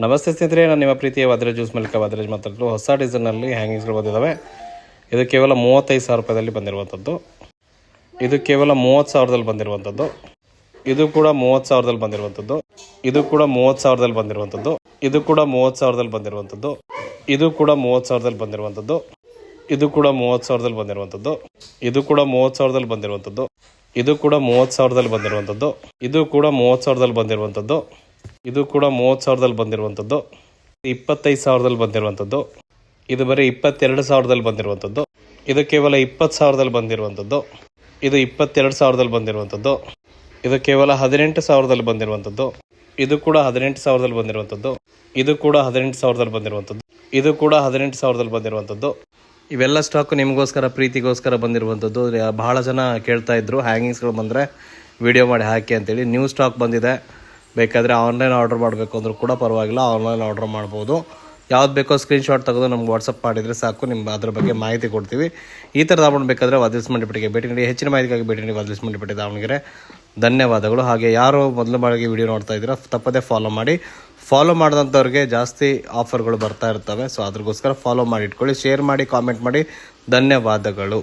ನಮಸ್ತೆ ಸ್ನೇಹಿತರೆ, ನಾನು ನಿಮ್ಮ ಪ್ರೀತಿಯ ವಾದ್ರಾಜ್ ಜ್ಯೂಸ್ ಮಲ್ಲಿಕ ವಾದ್ರಾಜ್ ಮಾತಾಡಲು. ಹೊಸ ಡಿಸೈನಲ್ಲಿ ಹ್ಯಾಂಗಿಂಗ್ಸ್ಗಳು ಬಂದಿದ್ದಾವೆ. ಇದು ಕೇವಲ 35,000 ರೂಪಾಯಿದಲ್ಲಿ ಬಂದಿರುವಂಥದ್ದು. ಇದು ಕೇವಲ 30,000ದಲ್ಲಿ ಬಂದಿರುವಂಥದ್ದು. ಇದು ಕೂಡ 30,000ದಲ್ಲಿ ಬಂದಿರುವಂಥದ್ದು. ಇದು ಕೂಡ 30,000ದಲ್ಲಿ ಬಂದಿರುವಂಥದ್ದು. ಇದು ಕೂಡ 30,000ದಲ್ಲಿ ಬಂದಿರುವಂಥದ್ದು. ಇದು ಕೂಡ 30,000ದಲ್ಲಿ ಬಂದಿರುವಂಥದ್ದು. ಇದು ಕೂಡ 30,000ದಲ್ಲಿ ಬಂದಿರುವಂಥದ್ದು. ಇದು ಕೂಡ 30,000ದಲ್ಲಿ ಬಂದಿರುವಂಥದ್ದು. ಇದು ಕೂಡ 30,000ದಲ್ಲಿ ಬಂದಿರುವಂಥದ್ದು. ಇದು ಕೂಡ 30,000ದಲ್ಲಿ ಬಂದಿರುವಂಥದ್ದು. ಇದು ಕೂಡ 30,000ದಲ್ಲಿ ಬಂದಿರುವಂಥದ್ದು. 25,000ದಲ್ಲಿ ಬಂದಿರುವಂಥದ್ದು. ಇದು ಬರೀ 22,000ದಲ್ಲಿ ಬಂದಿರುವಂಥದ್ದು. ಇದು ಕೇವಲ 20,000ದಲ್ಲಿ ಬಂದಿರುವಂಥದ್ದು. ಇದು 22,000ದಲ್ಲಿ ಬಂದಿರುವಂಥದ್ದು. ಇದು ಕೇವಲ 18,000ದಲ್ಲಿ ಬಂದಿರುವಂಥದ್ದು. ಇದು ಕೂಡ 18,000ದಲ್ಲಿ ಬಂದಿರುವಂಥದ್ದು. ಇದು ಕೂಡ 18,000ದಲ್ಲಿ ಬಂದಿರುವಂಥದ್ದು. ಇದು ಕೂಡ 18,000ದಲ್ಲಿ ಬಂದಿರುವಂಥದ್ದು. ಇವೆಲ್ಲ ಸ್ಟಾಕು ನಿಮಗೋಸ್ಕರ, ಪ್ರೀತಿಗೋಸ್ಕರ ಬಂದಿರುವಂಥದ್ದು. ಬಹಳ ಜನ ಕೇಳ್ತಾ ಇದ್ರು ಹ್ಯಾಂಗಿಂಗ್ಸ್ಗಳು ಬಂದರೆ ವಿಡಿಯೋ ಮಾಡಿ ಹಾಕಿ ಅಂತೇಳಿ. ನ್ಯೂ ಸ್ಟಾಕ್ ಬಂದಿದೆ. ಬೇಕಾದರೆ ಆನ್ಲೈನ್ ಆರ್ಡರ್ ಮಾಡಬೇಕು ಅಂದರೂ ಕೂಡ ಪರವಾಗಿಲ್ಲ, ಆನ್ಲೈನ್ ಆರ್ಡರ್ ಮಾಡ್ಬೋದು. ಯಾವ್ದು ಬೇಕೋ ಸ್ಕ್ರೀನ್ಶಾಟ್ ತೆಗೆದು ನಮ್ಗೆ ವಾಟ್ಸಪ್ ಮಾಡಿದರೆ ಸಾಕು, ನಿಮ್ಗೆ ಅದ್ರ ಬಗ್ಗೆ ಮಾಹಿತಿ ಕೊಡ್ತೀವಿ. ಈ ಥರ ದಾವಣ ಬೇಕಾದರೆ ವಾದಿಲ್ಸ್ ಮಂಡಿಪಟ್ಟಿಗೆ ಭೇಟಿ ನೀಡಿ. ಹೆಚ್ಚಿನ ಮಾಹಿತಿಗಾಗಿ ಭೇಟಿ ನೀಡಿ ವಾದಿಲ್ಸ್ ಮಂಡಿಪಟ್ಟಿ ದಾವಣಗೆರೆ. ಧನ್ಯವಾದಗಳು. ಹಾಗೆ ಯಾರು ಮೊದಲು ಬಾಳಿಗೆ ವಿಡಿಯೋ ನೋಡ್ತಾ ಇದ್ದೀರಾ ತಪ್ಪದೇ ಫಾಲೋ ಮಾಡಿ. ಫಾಲೋ ಮಾಡಿದಂಥವ್ರಿಗೆ ಜಾಸ್ತಿ ಆಫರ್ಗಳು ಬರ್ತಾ ಇರ್ತವೆ. ಸೊ ಅದ್ರಗೋಸ್ಕರ ಫಾಲೋ ಮಾಡಿ ಇಟ್ಕೊಳ್ಳಿ. ಶೇರ್ ಮಾಡಿ, ಕಾಮೆಂಟ್ ಮಾಡಿ. ಧನ್ಯವಾದಗಳು.